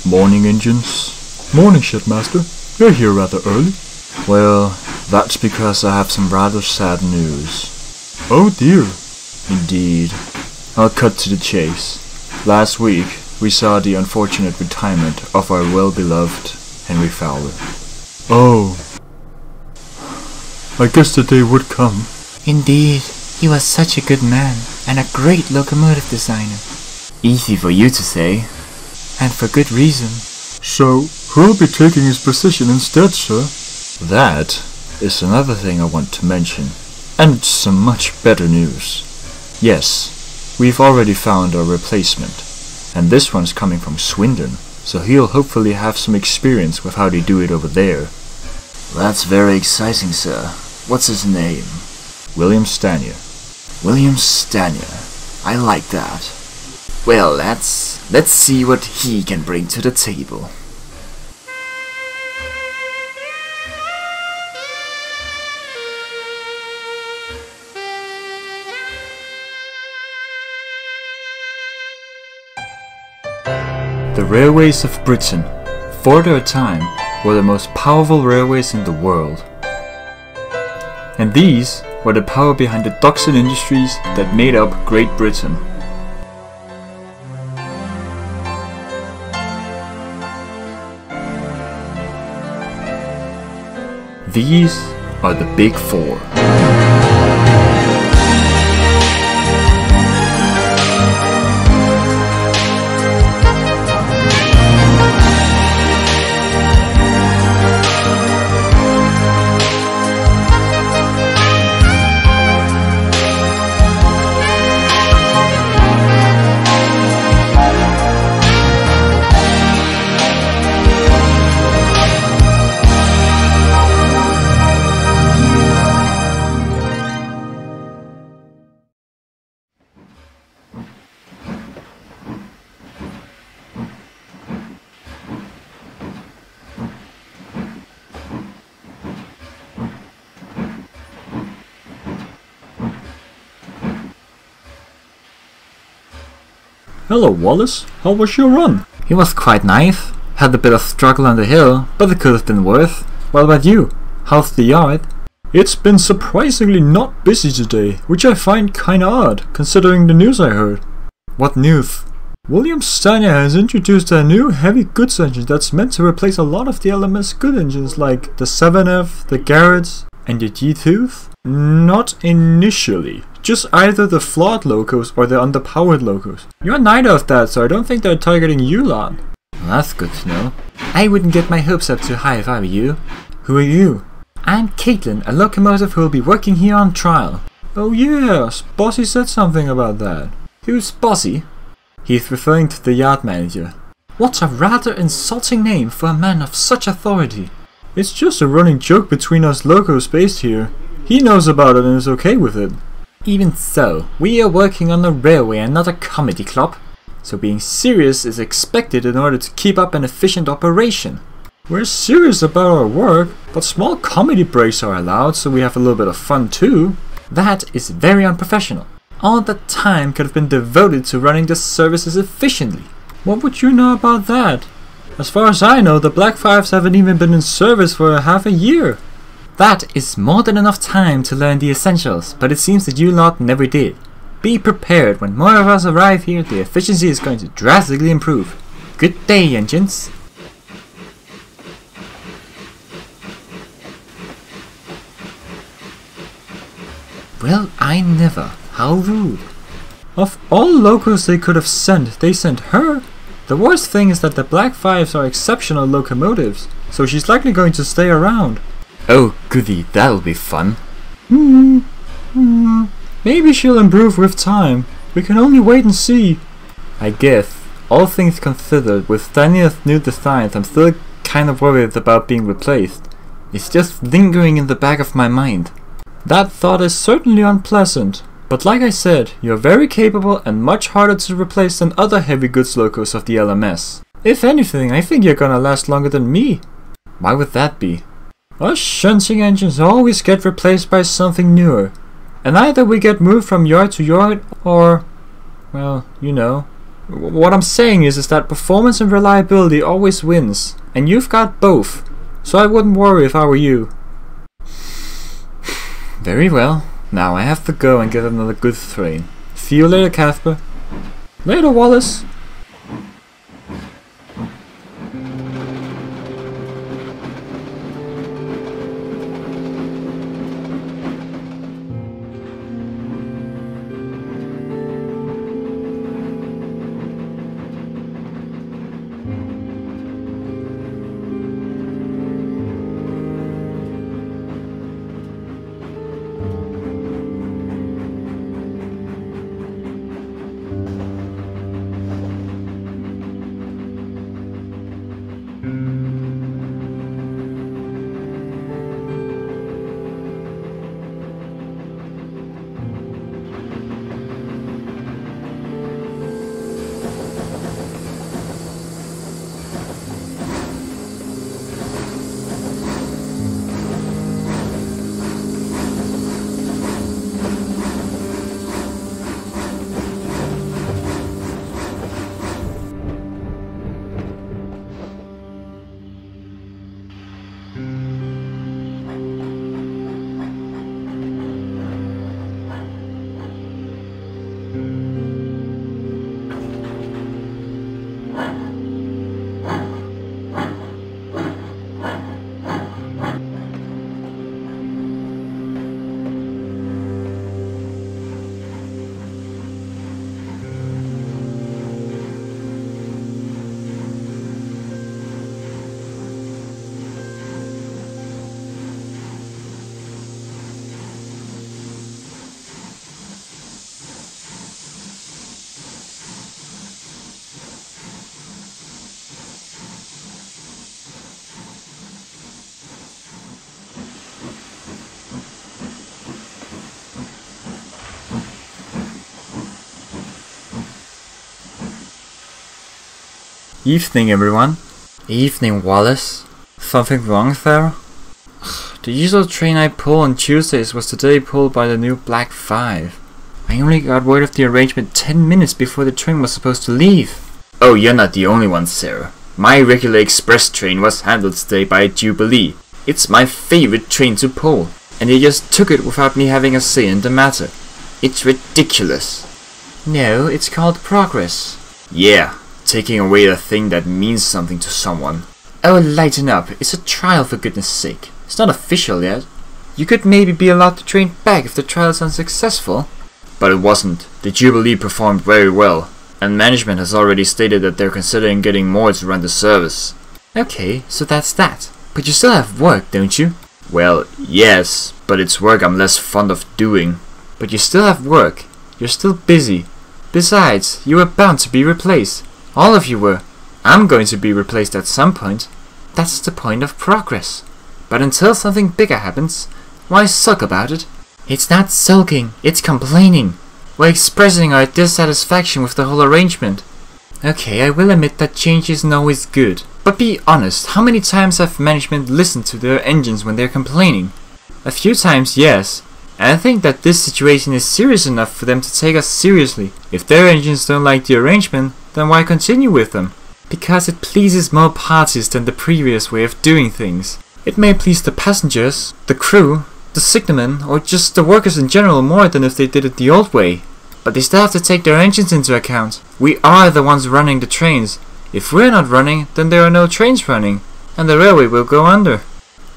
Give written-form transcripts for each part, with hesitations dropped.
Morning, engines. Morning, shipmaster. You're here rather early. Well, that's because I have some rather sad news. Oh dear. Indeed. I'll cut to the chase. Last week, we saw the unfortunate retirement of our well-beloved Henry Fowler. Oh. I guess the day would come. Indeed, he was such a good man, and a great locomotive designer. Easy for you to say. And for good reason. So, who'll be taking his position instead, sir? That is another thing I want to mention. And some much better news. Yes, we've already found our replacement. And this one's coming from Swindon, so he'll hopefully have some experience with how they do it over there. That's very exciting, sir. What's his name? William Stanier. William Stanier. I like that. Well, let's see what he can bring to the table. The railways of Britain, for their time, were the most powerful railways in the world. And these were the power behind the docks and industries that made up Great Britain. These are the Big Four. Hello, Wallace. How was your run? It was quite nice. Had a bit of struggle on the hill, but it could have been worse. What about you? How's the yard? It's been surprisingly not busy today, which I find kinda odd, considering the news I heard. What news? William Stanier has introduced a new heavy goods engine that's meant to replace a lot of the LMS good engines like the 7F, the Garrett's, and the G2s? Not initially. Just either the flawed locos or the underpowered locos. You're neither of that, so I don't think they're targeting you lot. Well, that's good to know. I wouldn't get my hopes up too high if I were you. Who are you? I'm Caitlin, a locomotive who will be working here on trial. Oh yes, Bossy said something about that. Who's Bossy? He's referring to the yard manager. What a rather insulting name for a man of such authority. It's just a running joke between us locos based here. He knows about it and is okay with it. Even so, we are working on a railway and not a comedy club, so being serious is expected in order to keep up an efficient operation. We're serious about our work, but small comedy breaks are allowed so we have a little bit of fun too. That is very unprofessional. All that time could have been devoted to running the services efficiently. What would you know about that? As far as I know, the Black Fives haven't even been in service for half a year. That is more than enough time to learn the essentials, but it seems that you lot never did. Be prepared, when more of us arrive here, the efficiency is going to drastically improve. Good day, engines! Well, I never. How rude. Of all locos they could have sent, they sent her. The worst thing is that the Black Fives are exceptional locomotives, so she's likely going to stay around. Oh goody, that'll be fun. Maybe she'll improve with time. We can only wait and see. I guess, all things considered, with Stanier's new designs, I'm still kind of worried about being replaced. It's just lingering in the back of my mind. That thought is certainly unpleasant. But like I said, you're very capable and much harder to replace than other heavy goods locos of the LMS. If anything, I think you're gonna last longer than me. Why would that be? Us shunting engines always get replaced by something newer. And either we get moved from yard to yard, or, well, you know. What I'm saying is that performance and reliability always wins, and you've got both, so I wouldn't worry if I were you. Very well, now I have to go and get another good train. See you later, Casper. Later, Wallace. Evening, everyone. Evening, Wallace. Something wrong there? The usual train I pull on Tuesdays was today pulled by the new Black 5. I only got word of the arrangement 10 minutes before the train was supposed to leave. Oh, you're not the only one, Sarah. My regular express train was handled today by a Jubilee. It's my favorite train to pull, and they just took it without me having a say in the matter. It's ridiculous. No, it's called progress. Yeah, taking away the thing that means something to someone. Oh, lighten up. It's a trial, for goodness sake. It's not official yet. You could maybe be allowed to train back if the trial is unsuccessful. But it wasn't. The Jubilee performed very well, and management has already stated that they're considering getting more to run the service. Okay, so that's that. But you still have work, don't you? Well, yes, but it's work I'm less fond of doing. But you still have work. You're still busy. Besides, you were bound to be replaced. All of you were. I'm going to be replaced at some point. That's the point of progress. But until something bigger happens, why sulk about it? It's not sulking, it's complaining. We're expressing our dissatisfaction with the whole arrangement. Okay, I will admit that change isn't always good. But be honest, how many times have management listened to their engines when they're complaining? A few times, yes. And I think that this situation is serious enough for them to take us seriously. If their engines don't like the arrangement, then why continue with them? Because it pleases more parties than the previous way of doing things. It may please the passengers, the crew, the signalmen, or just the workers in general more than if they did it the old way. But they still have to take their engines into account. We are the ones running the trains. If we're not running, then there are no trains running, and the railway will go under.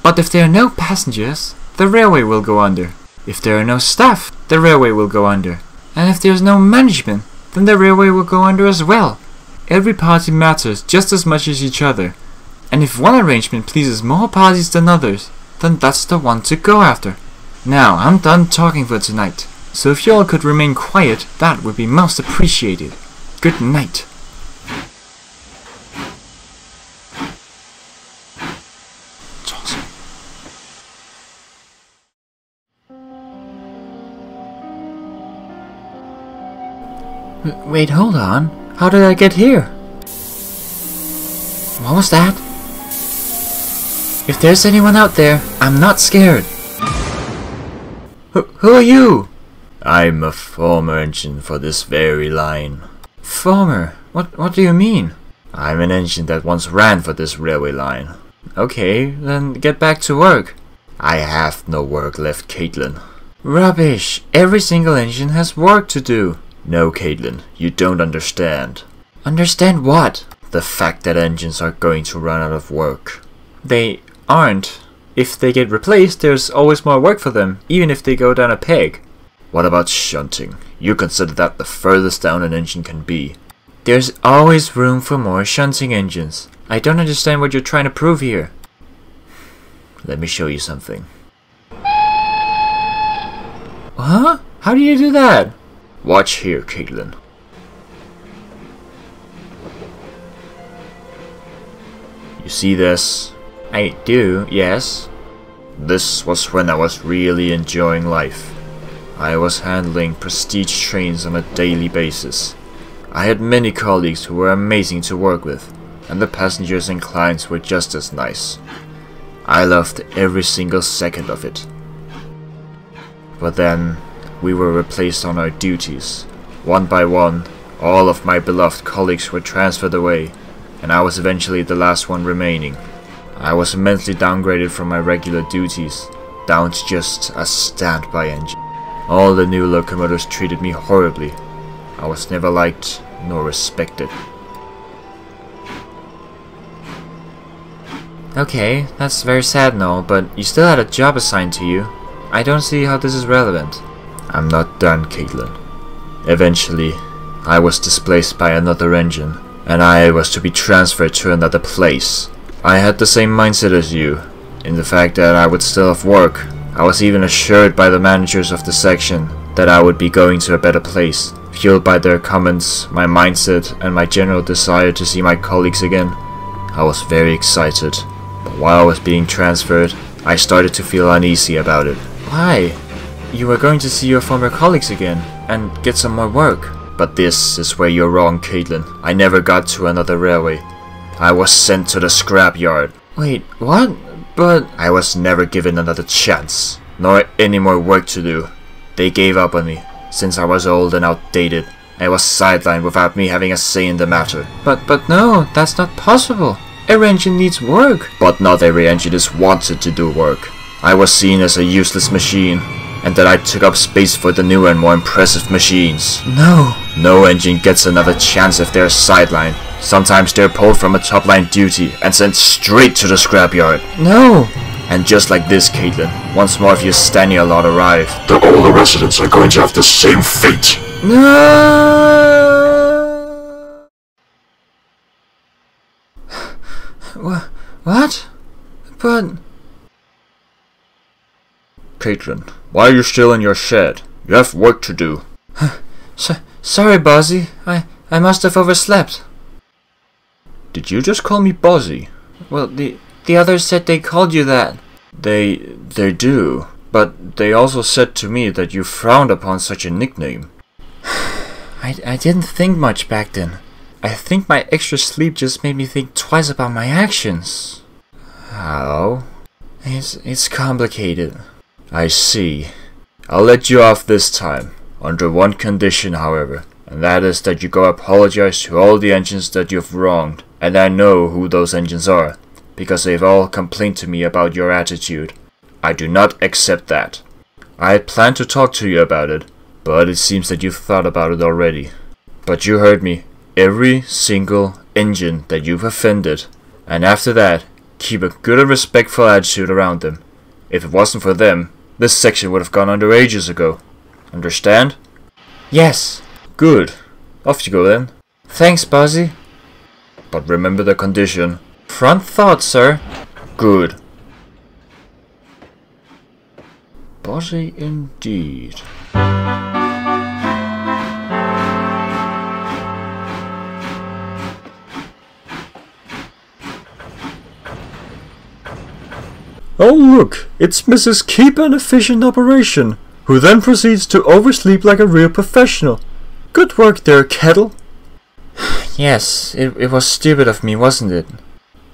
But if there are no passengers, the railway will go under. If there are no staff, the railway will go under. And if there's no management, then the railway will go under as well. Every party matters just as much as each other. And if one arrangement pleases more parties than others, then that's the one to go after. Now, I'm done talking for tonight. So if you all could remain quiet, that would be most appreciated. Good night. Wait, hold on. How did I get here? What was that? If there's anyone out there, I'm not scared. Who are you? I'm a former engine for this very line. Former? What do you mean? I'm an engine that once ran for this railway line. Okay, then get back to work. I have no work left, Caitlin. Rubbish! Every single engine has work to do. No, Caitlin, you don't understand. Understand what? The fact that engines are going to run out of work. They aren't. If they get replaced, there's always more work for them, even if they go down a peg. What about shunting? You consider that the furthest down an engine can be. There's always room for more shunting engines. I don't understand what you're trying to prove here. Let me show you something. Huh? How do you do that? Watch here, Caitlin. You see this? I do, yes. This was when I was really enjoying life. I was handling prestige trains on a daily basis. I had many colleagues who were amazing to work with, and the passengers and clients were just as nice. I loved every single second of it. But then, we were replaced on our duties. One by one, all of my beloved colleagues were transferred away, and I was eventually the last one remaining. I was immensely downgraded from my regular duties, down to just a standby engine. All the new locomotives treated me horribly. I was never liked nor respected. Okay, that's very sad and all, but you still had a job assigned to you. I don't see how this is relevant. I'm not done, Caitlin. Eventually, I was displaced by another engine, and I was to be transferred to another place. I had the same mindset as you, in the fact that I would still have work. I was even assured by the managers of the section that I would be going to a better place. Fueled by their comments, my mindset, and my general desire to see my colleagues again, I was very excited. But while I was being transferred, I started to feel uneasy about it. Why? You were going to see your former colleagues again, and get some more work. But this is where you're wrong, Caitlin. I never got to another railway. I was sent to the scrapyard. Wait, what? But I was never given another chance, nor any more work to do. They gave up on me, since I was old and outdated. I was sidelined without me having a say in the matter. But no, that's not possible. Every engine needs work. But not every engine is wanted to do work. I was seen as a useless machine, and that I took up space for the newer and more impressive machines. No. No engine gets another chance if they're sidelined. Sometimes they're pulled from a top-line duty and sent straight to the scrapyard. No. And just like this, Caitlin, once more of your Stanier lot arrive, all the residents are going to have the same fate. No. What? But... Caitlin, why are you still in your shed? You have work to do. Sorry, Bossy. I must have overslept. Did you just call me Bozzy? Well, the others said they called you that. They do. But they also said to me that you frowned upon such a nickname. I didn't think much back then. I think my extra sleep just made me think twice about my actions. How? It's complicated. I see. I'll let you off this time. Under one condition, however. And that is that you go apologize to all the engines that you've wronged. And I know who those engines are, because they've all complained to me about your attitude. I do not accept that. I had planned to talk to you about it, but it seems that you've thought about it already. But you heard me. Every single engine that you've offended, and after that, keep a good and respectful attitude around them. If it wasn't for them, this section would have gone under ages ago. Understand? Yes. Good. Off you go then. Thanks, Buzzy. But remember the condition. Front thought, sir. Good. Buzzy indeed. Oh look, it's Mrs. Keep an Efficient Operation, who then proceeds to oversleep like a real professional. Good work there, Kettle. Yes, it was stupid of me, wasn't it?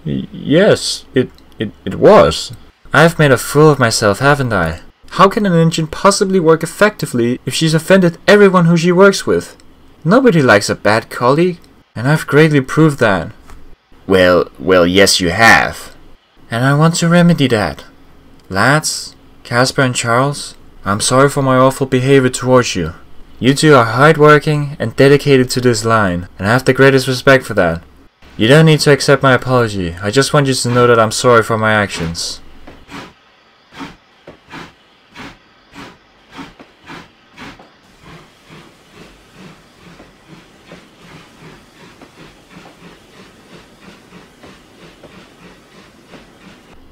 Yes, it was. I've made a fool of myself, haven't I? How can an engine possibly work effectively if she's offended everyone who she works with? Nobody likes a bad colleague. And I've greatly proved that. Well, yes you have. And I want to remedy that. Lads, Casper and Charles, I'm sorry for my awful behavior towards you. You two are hardworking and dedicated to this line, and I have the greatest respect for that. You don't need to accept my apology, I just want you to know that I'm sorry for my actions.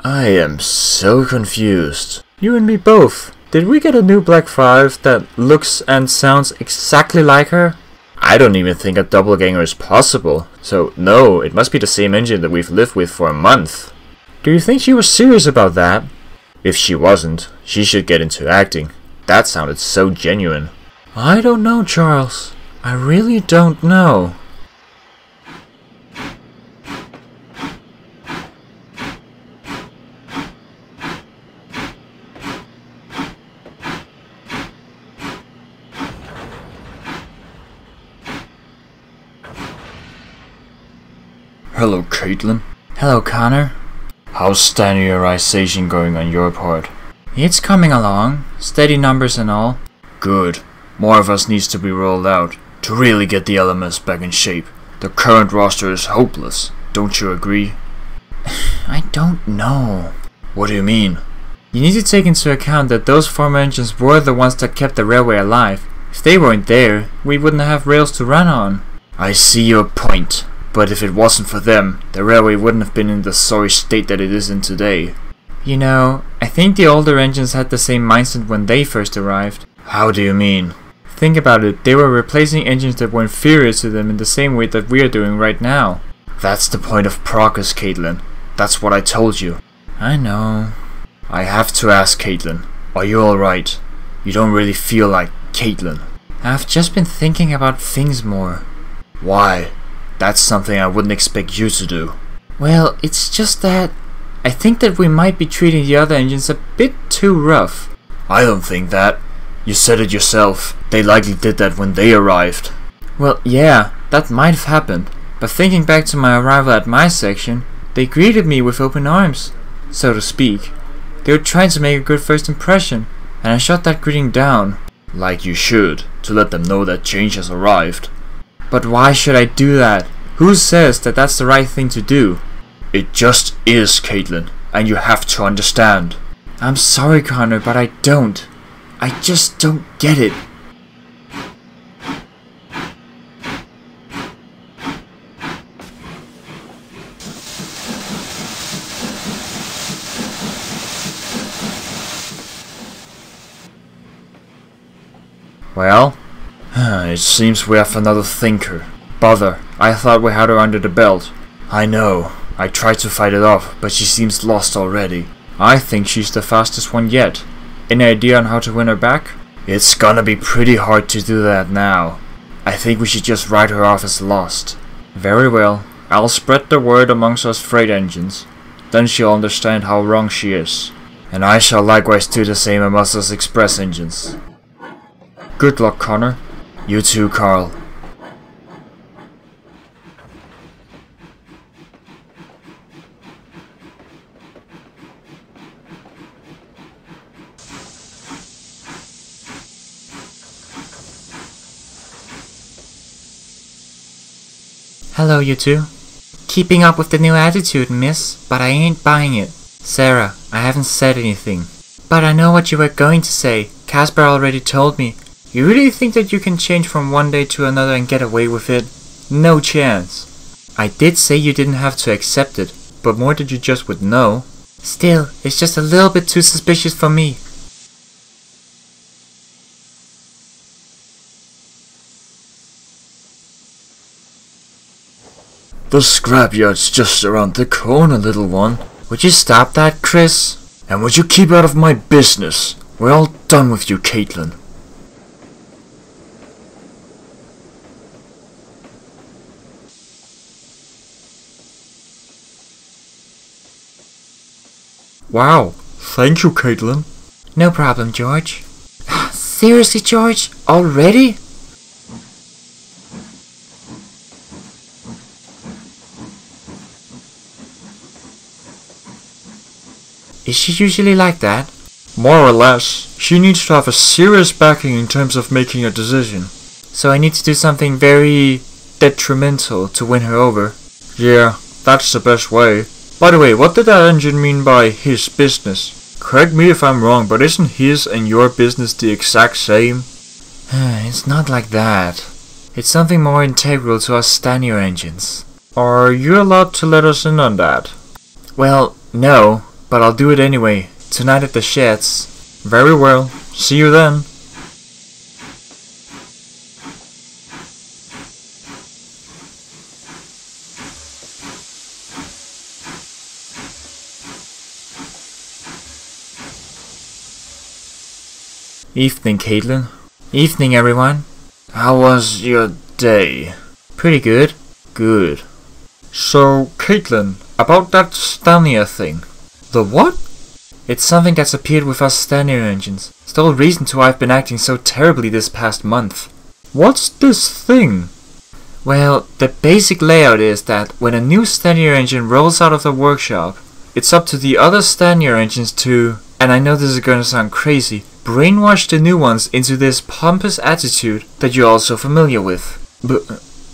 I am so confused. You and me both. Did we get a new Black 5 that looks and sounds exactly like her? I don't even think a doppelganger is possible, so no, it must be the same engine that we've lived with for a month. Do you think she was serious about that? If she wasn't, she should get into acting. That sounded so genuine. I don't know, Charles. I really don't know. Hello, Caitlin. Hello, Connor. How's Stanierization going on your part? It's coming along. Steady numbers and all. Good. More of us needs to be rolled out to really get the LMS back in shape. The current roster is hopeless. Don't you agree? I don't know. What do you mean? You need to take into account that those former engines were the ones that kept the railway alive. If they weren't there, we wouldn't have rails to run on. I see your point. But if it wasn't for them, the railway wouldn't have been in the sorry state that it is in today. You know, I think the older engines had the same mindset when they first arrived. How do you mean? Think about it, they were replacing engines that were inferior to them in the same way that we are doing right now. That's the point of progress, Caitlin. That's what I told you. I know. I have to ask, Caitlin, are you alright? You don't really feel like Caitlin. I've just been thinking about things more. Why? That's something I wouldn't expect you to do. Well, it's just that I think that we might be treating the other engines a bit too rough. I don't think that. You said it yourself. They likely did that when they arrived. Well, yeah, that might have happened. But thinking back to my arrival at my section, they greeted me with open arms, so to speak. They were trying to make a good first impression, and I shot that greeting down. Like you should, to let them know that change has arrived. But why should I do that? Who says that that's the right thing to do? It just is, Caitlin, and you have to understand. I'm sorry, Connor, but I don't. I just don't get it. Well? It seems we have another thinker. Bother, I thought we had her under the belt. I know. I tried to fight it off, but she seems lost already. I think she's the fastest one yet. Any idea on how to win her back? It's gonna be pretty hard to do that now. I think we should just write her off as lost. Very well. I'll spread the word amongst us freight engines. Then she'll understand how wrong she is. And I shall likewise do the same amongst us express engines. Good luck, Connor. You too, Carl. Hello, you two. Keeping up with the new attitude, miss, but I ain't buying it. Sarah, I haven't said anything. But I know what you were going to say. Casper already told me. You really think that you can change from one day to another and get away with it? No chance. I did say you didn't have to accept it, but more that you just would know. Still, it's just a little bit too suspicious for me. The scrapyard's just around the corner, little one. Would you stop that, Chris? And would you keep out of my business? We're all done with you, Caitlin. Wow, thank you, Caitlin. No problem, George. Seriously, George? Already? Is she usually like that? More or less. She needs to have a serious backing in terms of making a decision. So I need to do something very detrimental to win her over. Yeah, that's the best way. By the way, what did that engine mean by his business? Correct me if I'm wrong, but isn't his and your business the exact same? It's not like that. It's something more integral to our Stanier engines. Are you allowed to let us in on that? Well, no, but I'll do it anyway. Tonight at the sheds. Very well. See you then. Evening, Caitlin. Evening, everyone. How was your day? Pretty good. Good. So, Caitlin, about that Stanier thing. The what? It's something that's appeared with our Stanier engines. It's the whole reason to why I've been acting so terribly this past month. What's this thing? Well, the basic layout is that when a new Stanier engine rolls out of the workshop, it's up to the other Stanier engines to, and I know this is going to sound crazy, brainwash the new ones into this pompous attitude that you're also familiar with. But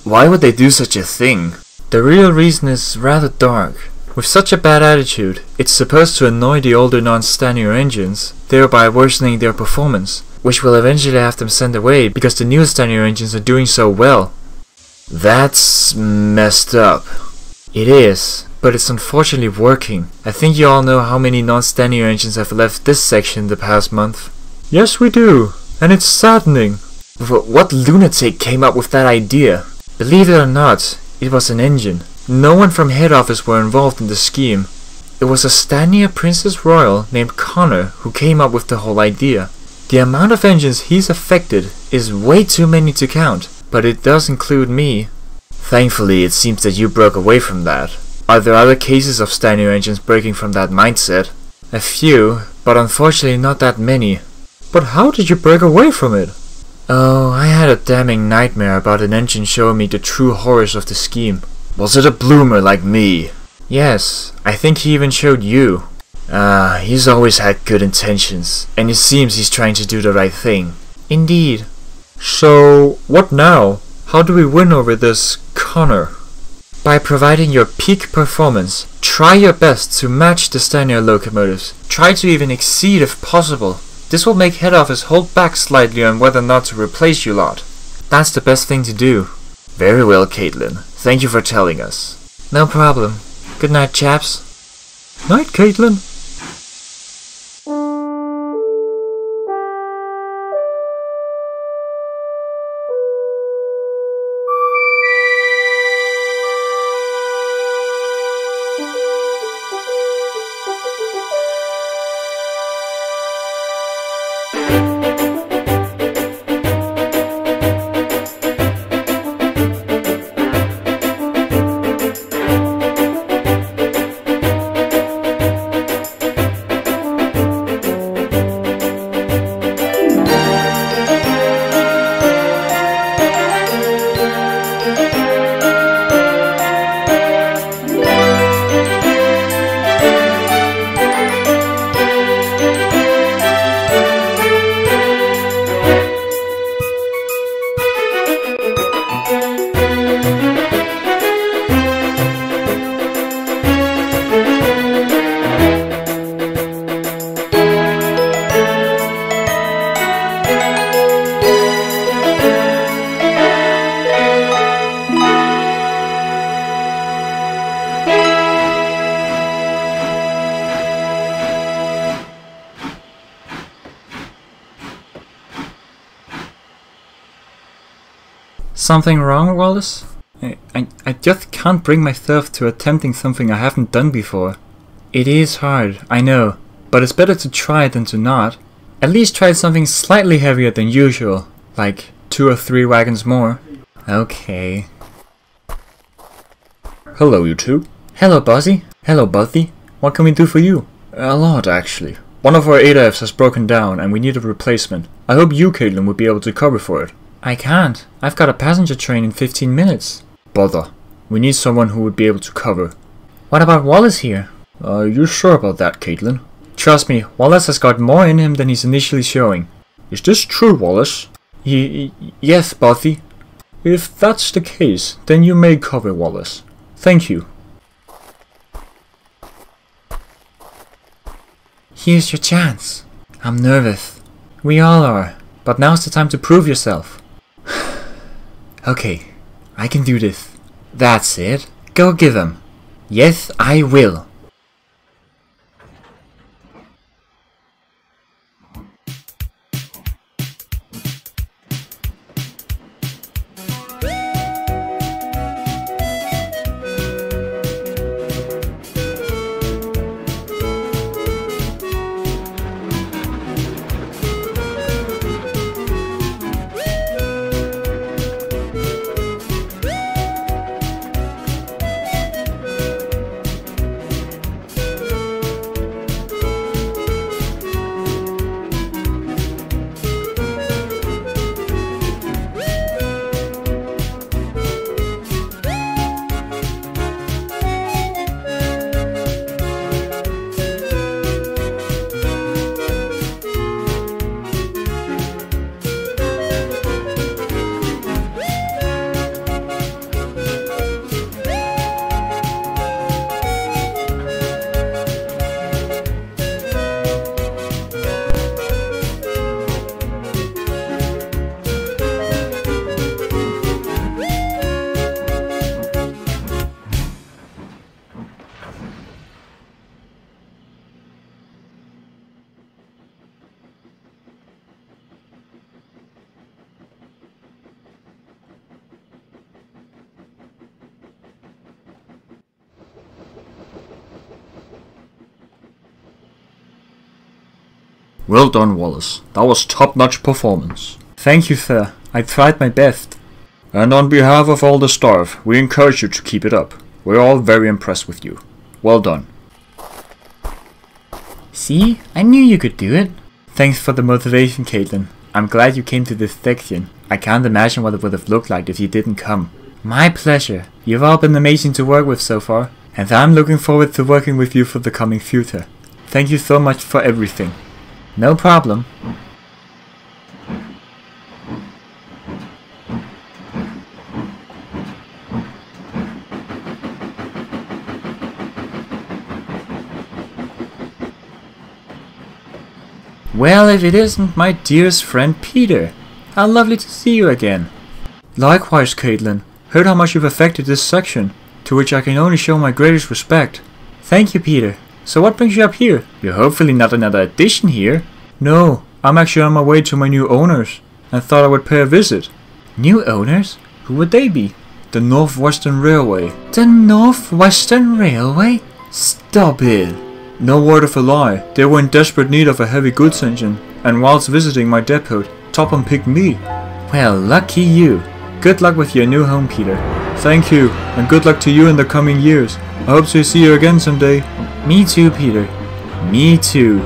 why would they do such a thing? The real reason is rather dark. With such a bad attitude, it's supposed to annoy the older non-Stanier engines, thereby worsening their performance, which will eventually have them sent away because the new Stanier engines are doing so well. That's messed up. It is, but it's unfortunately working. I think you all know how many non-Stanier engines have left this section the past month. Yes, we do, and it's saddening. What lunatic came up with that idea? Believe it or not, it was an engine. No one from head office were involved in the scheme. It was a Stanier Princess Royal named Connor who came up with the whole idea. The amount of engines he's affected is way too many to count, but it does include me. Thankfully, it seems that you broke away from that. Are there other cases of Stanier engines breaking from that mindset? A few, but unfortunately not that many. But how did you break away from it? Oh, I had a damning nightmare about an engine showing me the true horrors of the scheme. Was it a bloomer like me? Yes, I think he even showed you. He's always had good intentions, and it seems he's trying to do the right thing. Indeed. So, what now? How do we win over this Connor? By providing your peak performance. Try your best to match the Stanier locomotives. Try to even exceed if possible. This will make head office hold back slightly on whether or not to replace you lot. That's the best thing to do. Very well, Caitlin. Thank you for telling us. No problem. Good night, chaps. Night, Caitlin. Something wrong, Wallace? I just can't bring myself to attempting something I haven't done before. It is hard, I know, but it's better to try than to not. At least try something slightly heavier than usual, like 2 or 3 wagons more. Okay. Hello, you two. Hello, Buzzy. Hello, Buzzy. What can we do for you? A lot, actually. One of our 8Fs has broken down and we need a replacement. I hope you, Caitlin, would be able to cover for it. I can't. I've got a passenger train in 15 minutes. Bother. We need someone who would be able to cover. What about Wallace here? Are you sure about that, Caitlin? Trust me, Wallace has got more in him than he's initially showing. Is this true, Wallace? Yes, Bothy. If that's the case, then you may cover, Wallace. Thank you. Here's your chance. I'm nervous. We all are. But now's the time to prove yourself. Okay, I can do this. That's it. Go give him. Yes, I will. Well done, Wallace. That was top-notch performance. Thank you, sir. I tried my best. And on behalf of all the staff, we encourage you to keep it up. We're all very impressed with you. Well done. See? I knew you could do it. Thanks for the motivation, Caitlin. I'm glad you came to this section. I can't imagine what it would have looked like if you didn't come. My pleasure. You've all been amazing to work with so far, and I'm looking forward to working with you for the coming future. Thank you so much for everything. No problem. Well, if it isn't my dearest friend Peter. How lovely to see you again. Likewise, Caitlin. Heard how much you've affected this section, to which I can only show my greatest respect. Thank you, Peter. So what brings you up here? You're hopefully not another addition here. No, I'm actually on my way to my new owners, and thought I would pay a visit. New owners? Who would they be? The Northwestern Railway. The Northwestern Railway? Stop it. No word of a lie, they were in desperate need of a heavy goods engine, and whilst visiting my depot, Topham picked me. Well, lucky you. Good luck with your new home, Peter. Thank you, and good luck to you in the coming years. I hope to see you again someday. Me too, Peter. Me too.